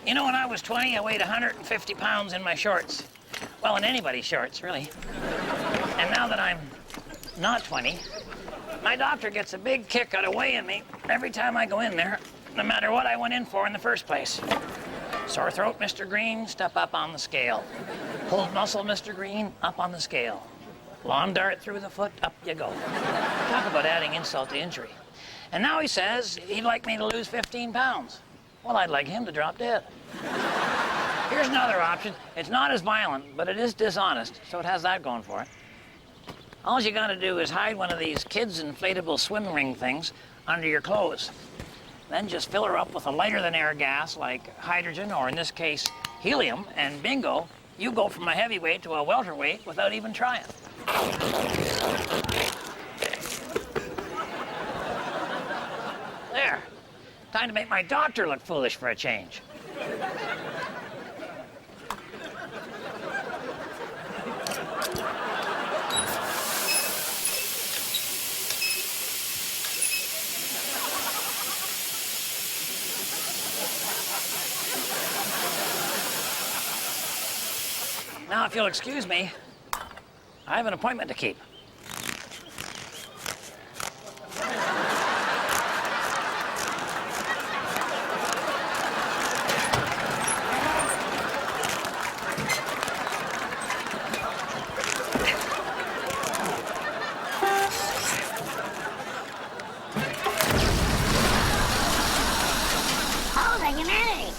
You know, when I was 20, I weighed 150 pounds in my shorts. Well, in anybody's shorts, really. And now that I'm not 20, my doctor gets a big kick out of weighing me every time I go in there, no matter what I went in for in the first place. Sore throat, Mr. Green, step up on the scale. Pulled muscle, Mr. Green, up on the scale. Lawn dart through the foot, up you go. Talk about adding insult to injury. And now he says he'd like me to lose 15 pounds. Well, I'd like him to drop dead. Here's another option. It's not as violent, but it is dishonest, so it has that going for it. All you gotta do is hide one of these kids' inflatable swim ring things under your clothes. Then just fill her up with a lighter-than-air gas like hydrogen, or in this case, helium, and bingo, you go from a heavyweight to a welterweight without even trying. There. Time to make my doctor look foolish for a change. Now, if you'll excuse me, I have an appointment to keep. Oh, the humanity!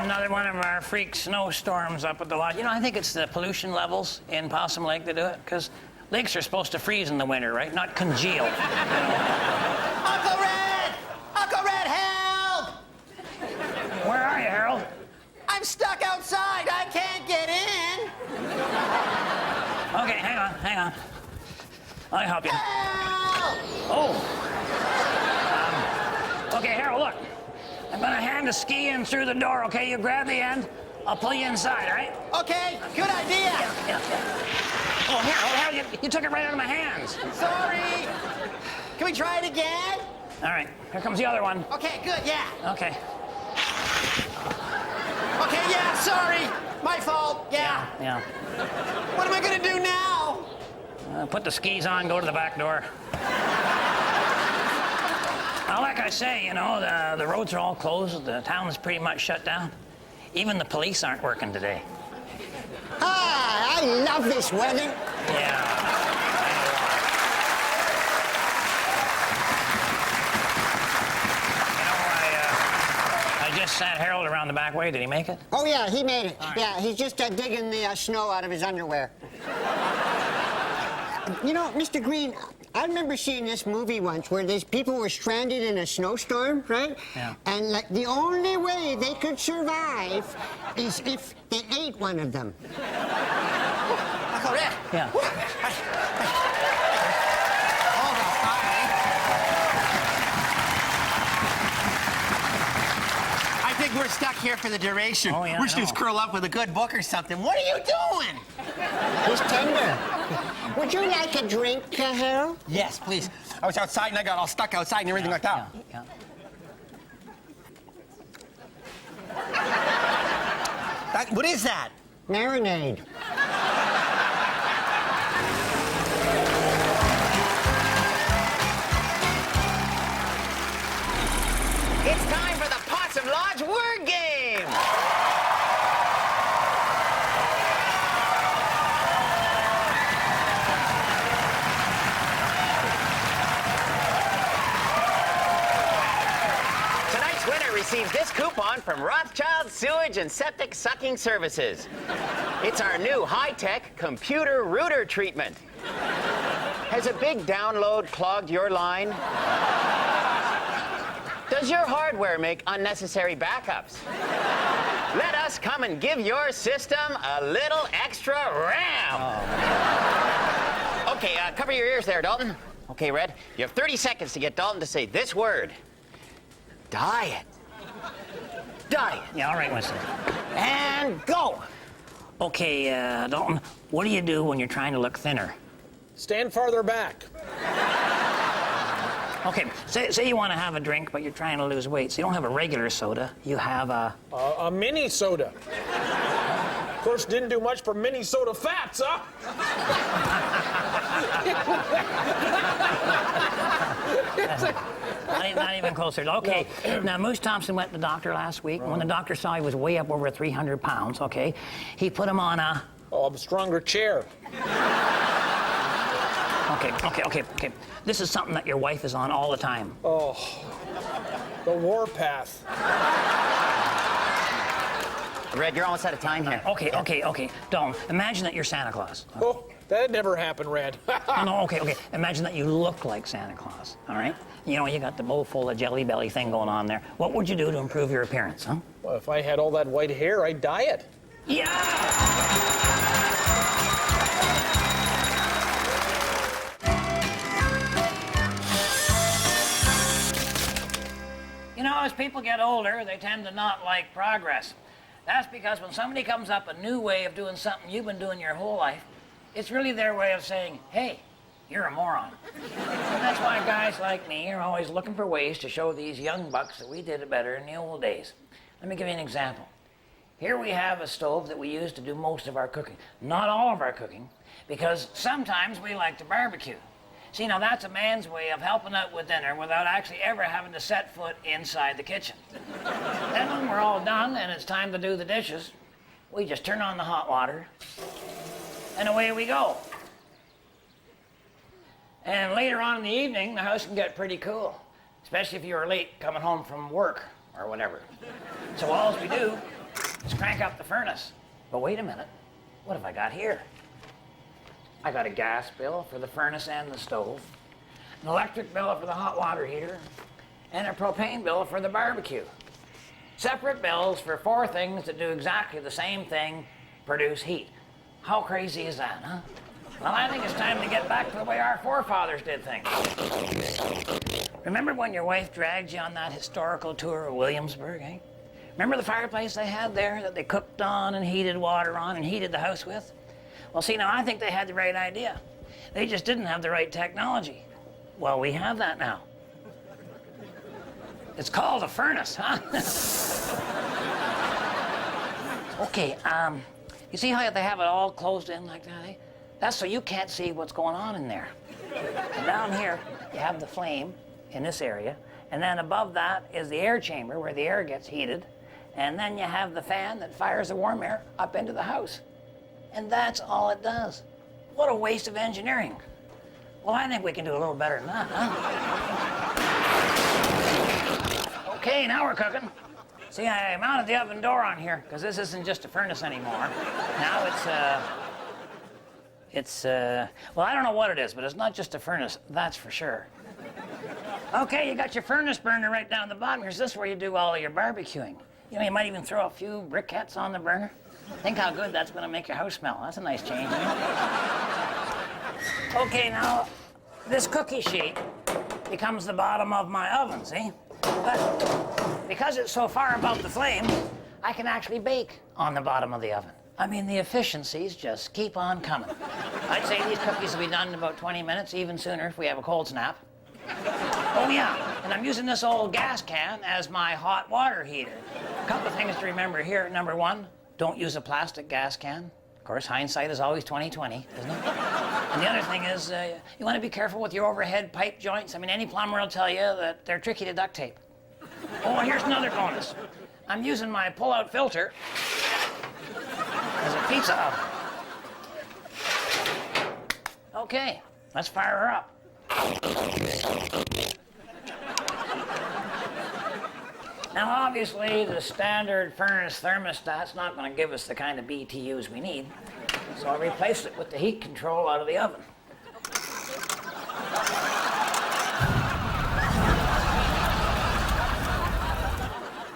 Another one of our freak snowstorms up at the lodge. You know, I think it's the pollution levels in Possum Lake that do it, because lakes are supposed to freeze in the winter, right? Not congeal. You know? Uncle Red! Uncle Red, help! Where are you, Harold? I'm stuck outside. I can't get in. Okay, hang on. I'll help you. Help! Oh. Okay, Harold, look. I'm gonna hand the ski in through the door, okay? You grab the end, I'll pull you inside, all right? Okay, good idea. Yeah. Oh, Harold, you took it right out of my hands. Sorry. Can we try it again? All right, here comes the other one. Okay, good, yeah. Okay. Okay, yeah, sorry. My fault, yeah. Yeah. What am I gonna do now? Put the skis on, go to the back door. Now, like I say, you know, the roads are all closed. The town is pretty much shut down. Even the police aren't working today. Ah, I love this weather. Yeah. I just sent Harold around the back way. Did he make it? Oh, yeah, he made it. Right. Yeah, he's just digging the snow out of his underwear. You know, Mr. Green, I remember seeing this movie once where these people were stranded in a snowstorm, right? Yeah. And, like, the only way they could survive is if they ate one of them. Uncle Red. Yeah. Hold on, I think we're stuck here for the duration. Oh, yeah, we I should just know. curl up with a good book or something. What are you doing? He's tender. Would you like a drink, Harold? Yes, please. I was outside and I got all stuck outside and everything like that. Yeah. What is that? Marinade. It's time for the Possum Lodge word game! Tonight's winner receives this coupon from Rothschild Sewage and Septic Sucking Services. It's our new high-tech computer router treatment. Has a big download clogged your line? Does your hardware make unnecessary backups? Let us come and give your system a little extra RAM. Oh. Okay, cover your ears there, Dalton. Okay, Red, you have 30 seconds to get Dalton to say this word. Diet. Diet. Yeah, all right, Winston. And go. Okay, Dalton, what do you do when you're trying to look thinner? Stand farther back. Okay, say you want to have a drink, but you're trying to lose weight. So you don't have a regular soda. You have a... A mini soda. Of course, didn't do much for mini soda fats, huh? Not even closer. Okay, now Moose Thompson went to the doctor last week. When the doctor saw he was way up over 300 pounds, okay, he put him on a... Oh, a stronger chair. Okay. This is something that your wife is on all the time. Oh, the warpath. Red, you're almost out of time here. Okay. Dalton, imagine that you're Santa Claus. Oh, that never happened, Red. No, okay. Imagine that you look like Santa Claus, all right? You know, you got the bowl full of jelly belly thing going on there. What would you do to improve your appearance, huh? Well, if I had all that white hair, I'd dye it. Yeah! You know, as people get older, they tend to not like progress. That's because when somebody comes up a new way of doing something you've been doing your whole life, it's really their way of saying, hey, you're a moron. And that's why guys like me are always looking for ways to show these young bucks that we did it better in the old days. Let me give you an example. Here we have a stove that we use to do most of our cooking. Not all of our cooking, because sometimes we like to barbecue. See, now that's a man's way of helping out with dinner without actually ever having to set foot inside the kitchen. Then when we're all done and it's time to do the dishes, we just turn on the hot water and away we go. And later on in the evening, the house can get pretty cool, especially if you're late coming home from work or whatever. So all we do is crank up the furnace. But wait a minute, what have I got here? I got a gas bill for the furnace and the stove, an electric bill for the hot water heater, and a propane bill for the barbecue. Separate bills for 4 things that do exactly the same thing, produce heat. How crazy is that, huh? Well, I think it's time to get back to the way our forefathers did things. Remember when your wife dragged you on that historical tour of Williamsburg, eh? Remember the fireplace they had there that they cooked on and heated water on and heated the house with? Well, see, now I think they had the right idea. They just didn't have the right technology. Well, we have that now. It's called a furnace, huh? Okay, you see how they have it all closed in like that, eh? That's so you can't see what's going on in there. And down here, you have the flame in this area, and then above that is the air chamber where the air gets heated, and then you have the fan that fires the warm air up into the house. And that's all it does. What a waste of engineering. Well, I think we can do a little better than that, huh? Okay, now we're cooking. See, I mounted the oven door on here, because this isn't just a furnace anymore. Now well, I don't know what it is, but it's not just a furnace, that's for sure. Okay, you got your furnace burner right down the bottom. Here's this where you do all of your barbecuing. You know, you might even throw a few briquettes on the burner. Think how good that's going to make your house smell. That's a nice change, isn't it? Okay, now, this cookie sheet becomes the bottom of my oven, see? But because it's so far above the flame, I can actually bake on the bottom of the oven. I mean, the efficiencies just keep on coming. I'd say these cookies will be done in about 20 minutes, even sooner if we have a cold snap. Oh, yeah, and I'm using this old gas can as my hot water heater. A couple of things to remember here. Number 1, don't use a plastic gas can. Of course, hindsight is always 20/20, isn't it? And the other thing is, you want to be careful with your overhead pipe joints. I mean, any plumber will tell you that they're tricky to duct tape. Oh, and here's another bonus. I'm using my pull-out filter as a pizza oven. Okay, let's fire her up. Now, obviously, the standard furnace thermostat's not going to give us the kind of BTUs we need, so I replaced it with the heat control out of the oven.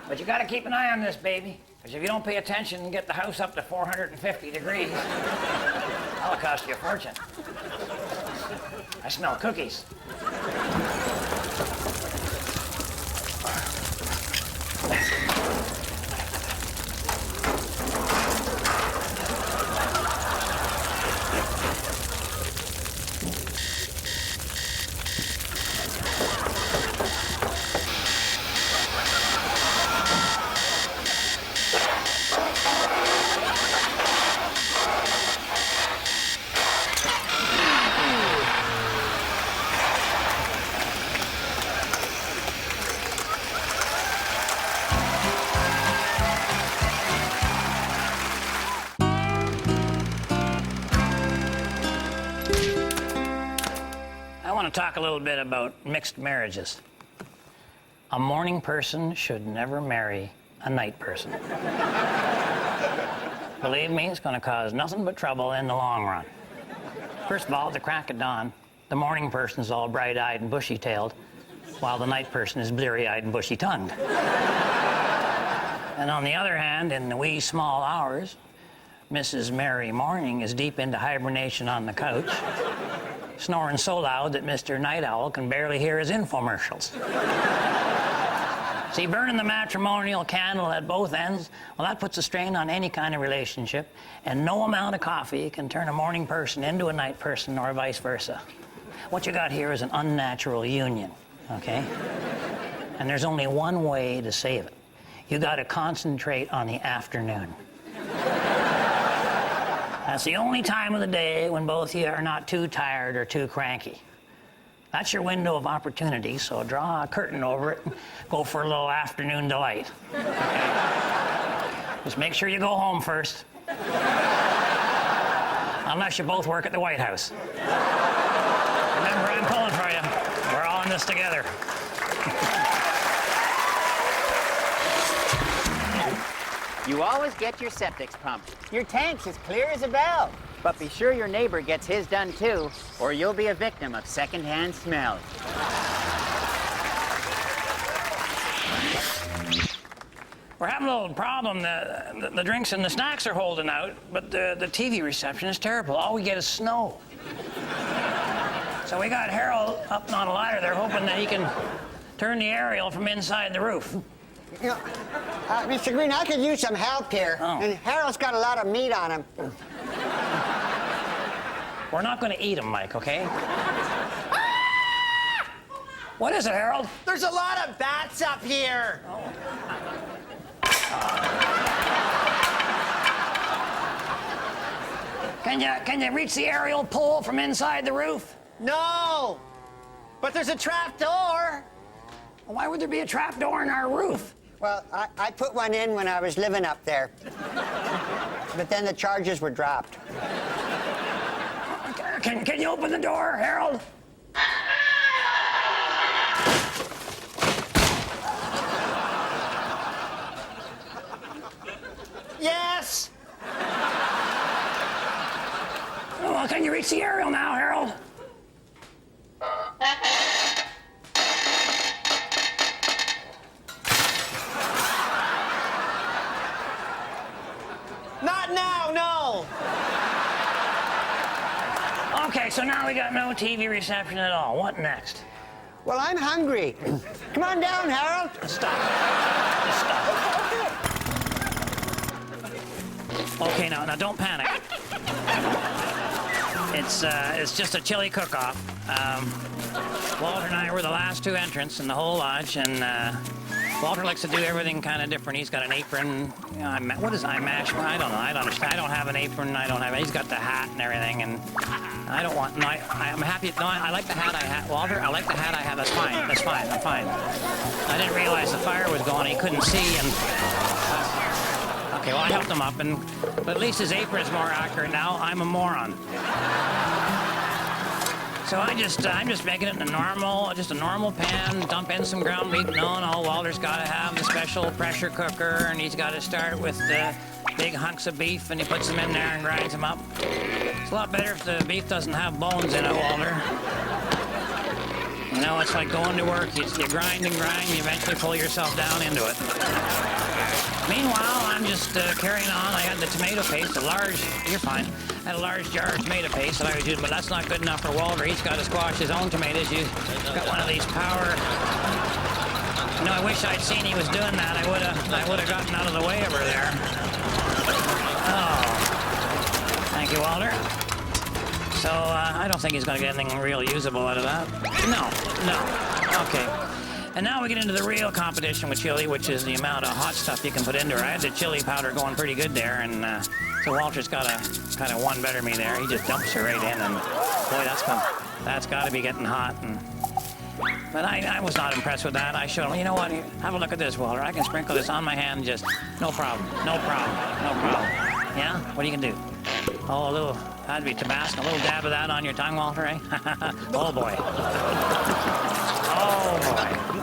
But you got to keep an eye on this, baby, because if you don't pay attention and get the house up to 450 degrees, that'll cost you a fortune. I smell cookies. I want to talk a little bit about mixed marriages. A morning person should never marry a night person. Believe me, it's going to cause nothing but trouble in the long run. First of all, at the crack of dawn, the morning person's all bright-eyed and bushy-tailed, while the night person is bleary-eyed and bushy-tongued. And on the other hand, in the wee small hours, Mrs. Mary Morning is deep into hibernation on the couch, snoring so loud that Mr. Night Owl can barely hear his infomercials. See, burning the matrimonial candle at both ends, well, that puts a strain on any kind of relationship, and no amount of coffee can turn a morning person into a night person or vice versa. What you got here is an unnatural union, okay? And there's only one way to save it. You got to concentrate on the afternoon. That's the only time of the day when both of you are not too tired or too cranky. That's your window of opportunity, so draw a curtain over it and go for a little afternoon delight. Just make sure you go home first. Unless you both work at the White House. Remember, I'm pulling for you. We're all in this together. You always get your septics pumped. Your tank's as clear as a bell. But be sure your neighbor gets his done too, or you'll be a victim of secondhand smell. We're having a little problem. The drinks and the snacks are holding out, but the TV reception is terrible. All we get is snow. So we got Harold up on a ladder there, hoping that he can turn the aerial from inside the roof. You know, Mr. Green, I could use some help here. Oh. And Harold's got a lot of meat on him. We're not going to eat them, Mike, okay? What is it, Harold? There's a lot of bats up here. Can you reach the aerial pole from inside the roof? No, but there's a trap door. Why would there be a trap door in our roof? Well, I put one in when I was living up there. But then the charges were dropped. Can you open the door, Harold? Yes. Oh, well, can you reach the aerial now, Harold? Not now, no. Okay, so now we got no TV reception at all. What next? Well, I'm hungry. Come on down, Harold. Stop. Just stop. Okay, now don't panic. It's just a chili cook-off. Walter and I were the last two entrants in the whole lodge, and Walter likes to do everything kind of different. He's got an apron. You know, what is I mash? I don't know. I don't understand. I don't have an apron. I don't have. He's got the hat and everything, and I don't want. No, I'm happy. No, I like the hat I have, Walter. I like the hat I have. That's fine. That's fine. I'm fine. I didn't realize the fire was going. He couldn't see, and okay. Well, I helped him up, but at least his apron is more accurate now. I'm a moron. So I'm just making it in just a normal pan, dump in some ground meat. No, Walter's got to have the special pressure cooker, and he's got to start with the big hunks of beef, and he puts them in there and grinds them up. It's a lot better if the beef doesn't have bones in it, Walter. You know, it's like going to work. You grind and grind, and you eventually pull yourself down into it. Meanwhile, I'm just carrying on. I had the tomato paste, you're fine. I had a large jar of tomato paste that I was using, but that's not good enough for Walter. He's got to squash his own tomatoes. He's got one of these power... You know, I wish I'd seen he was doing that. I would have gotten out of the way over there. Oh. Thank you, Walter. So, I don't think he's going to get anything real usable out of that. No. Okay. And now we get into the real competition with chili, which is the amount of hot stuff you can put into her. I had the chili powder going pretty good there, and so Walter's got to kind of one better me there. He just dumps her right in, and boy, that's got to be getting hot. But I was not impressed with that. I showed him, you know what, have a look at this, Walter. I can sprinkle this on my hand, just no problem. Yeah? What are you gonna do? Oh, that'd be Tabasco. A little dab of that on your tongue, Walter, eh? Oh, boy.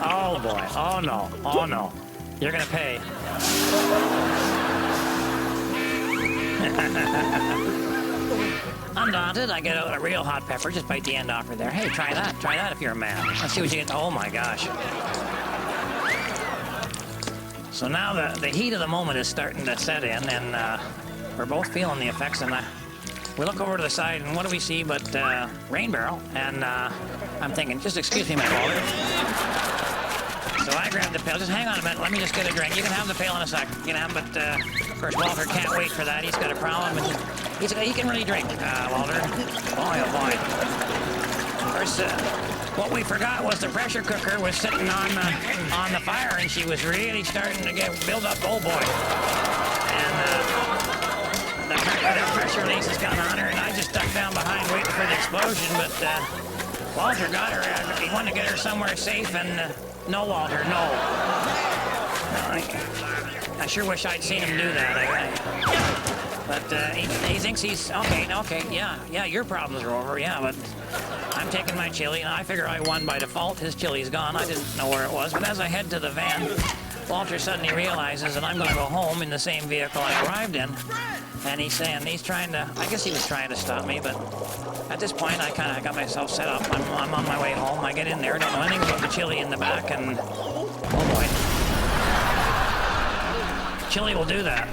Oh, boy. Oh, no. You're gonna pay. Undaunted, I get out a real hot pepper, just bite the end off her there. Hey, try that if you're a man. Let's see what you get. Oh my gosh. So now the heat of the moment is starting to set in, and we're both feeling the effects, and we look over to the side, and what do we see but rain barrel, and I'm thinking, just excuse me, my Walter. So I grab the pail. Just hang on a minute. Let me just get a drink. You can have the pail in a sec. You can have, but of course Walter can't wait for that. He's got a problem. He can really drink, Walter. Boy, oh boy. Of course, what we forgot was the pressure cooker was sitting on the fire, and she was really starting to build up. Oh boy. And the pressure release has gone on her, and I just stuck down behind waiting for the explosion. But Walter got her. He wanted to get her somewhere safe, and. No, Walter, no. I sure wish I'd seen him do that. But he thinks he's... Okay, yeah, your problems are over, yeah, but I'm taking my chili, and I figure I won by default. His chili's gone. I didn't know where it was, but as I head to the van, Walter suddenly realizes that I'm going to go home in the same vehicle I arrived in. And he's saying, I guess he was trying to stop me, but at this point, I kind of got myself set up. I'm on my way home. I get in there, don't know anything about the chili in the back, and oh boy. Chili will do that.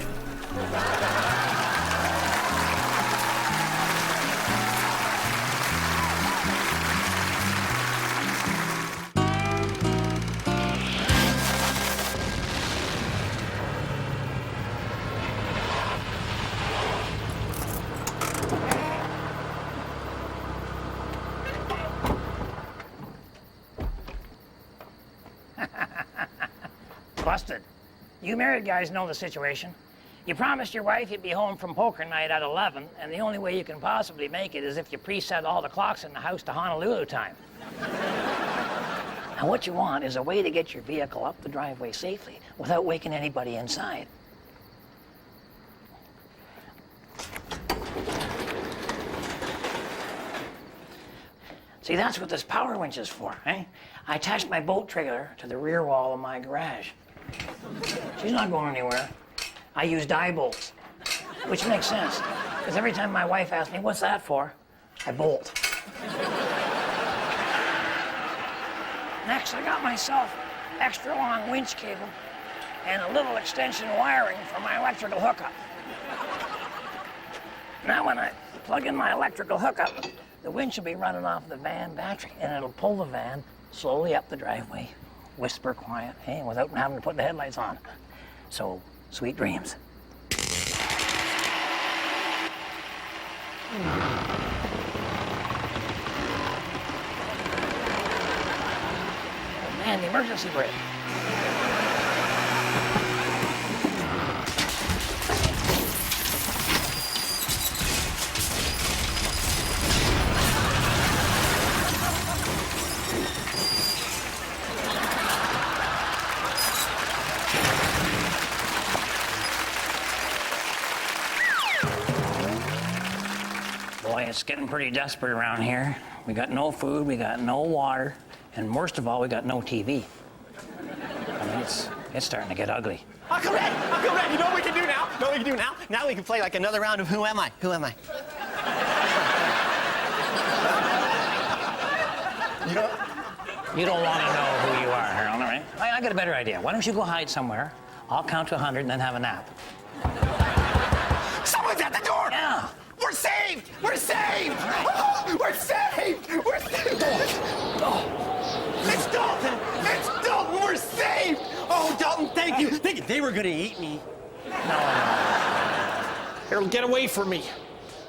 Busted. You married guys know the situation. You promised your wife you'd be home from poker night at 11, and the only way you can possibly make it is if you preset all the clocks in the house to Honolulu time. And what you want is a way to get your vehicle up the driveway safely without waking anybody inside. See, that's what this power winch is for, eh? I attached my boat trailer to the rear wall of my garage. She's not going anywhere. I use die bolts, which makes sense, because every time my wife asks me, what's that for? I bolt. Next, I got myself extra long winch cable and a little extension wiring for my electrical hookup. Now when I plug in my electrical hookup, the winch will be running off the van battery, and it'll pull the van slowly up the driveway, whisper quiet, hey, without having to put the headlights on. So, sweet dreams. Oh man, the emergency brake. Boy, it's getting pretty desperate around here. We got no food, we got no water, and worst of all, we got no TV. I mean, it's starting to get ugly. Uncle Red! Uncle Red, you know what we can do now? Know what we can do now? Now we can play like another round of Who Am I? Who am I? You don't want to know who you are, Harold, all right? I got a better idea. Why don't you go hide somewhere I'll count to 100 and then have a nap. Someone's at the door! Yeah. We're saved! We're saved! Oh, we're saved! We're saved! It's Dalton! It's Dalton! We're saved! Oh, Dalton, thank you! Thank you. They were gonna eat me. Harold, get away from me.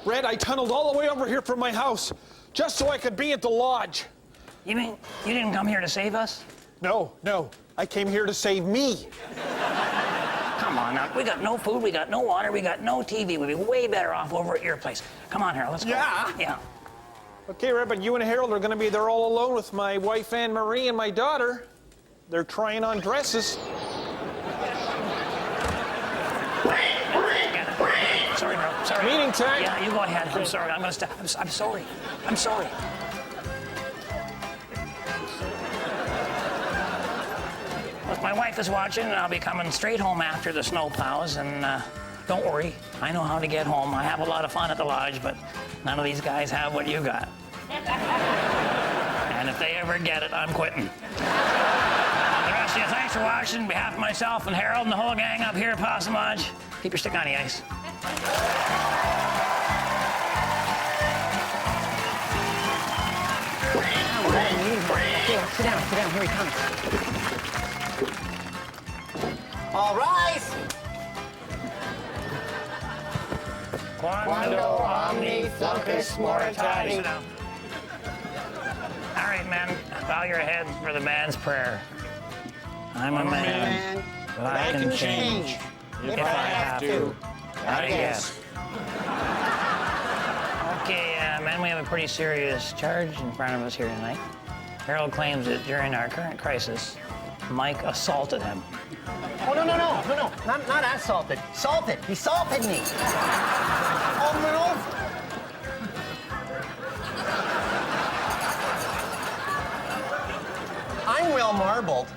Red, I tunneled all the way over here from my house just so I could be at the lodge. You mean you didn't come here to save us? No, no. I came here to save me. Come on now. We got no food, we got no water, we got no TV. We'd be way better off over at your place. Come on, Harold, let's go. Yeah? Yeah. Okay, Red, but you and Harold are going to be there all alone with my wife, Anne Marie, and my daughter. They're trying on dresses. Sorry, Harold. Sorry. Meeting time. Yeah, you go ahead. I'm sorry. I'm gonna stop. I'm sorry. I'm sorry. Well, my wife is watching, and I'll be coming straight home after the snow plows. And don't worry, I know how to get home. I have a lot of fun at the lodge, but none of these guys have what you got. And if they ever get it, I'm quitting. The rest of you, thanks for watching. On behalf of myself and Harold and the whole gang up here at Possum Lodge, keep your stick on the ice. Sit down, here he comes. All rise! Quando, Omni, Flunkus, Moritati. Sit down. All right, men, bow your heads for the man's prayer. I'm a man, but I can change if I have to. I guess. Okay, men, we have a pretty serious charge in front of us here tonight. Harold claims that during our current crisis, Mike assaulted him. Oh, no. Not assaulted. Salted. He salted me. Oh, no. I'm well marbled.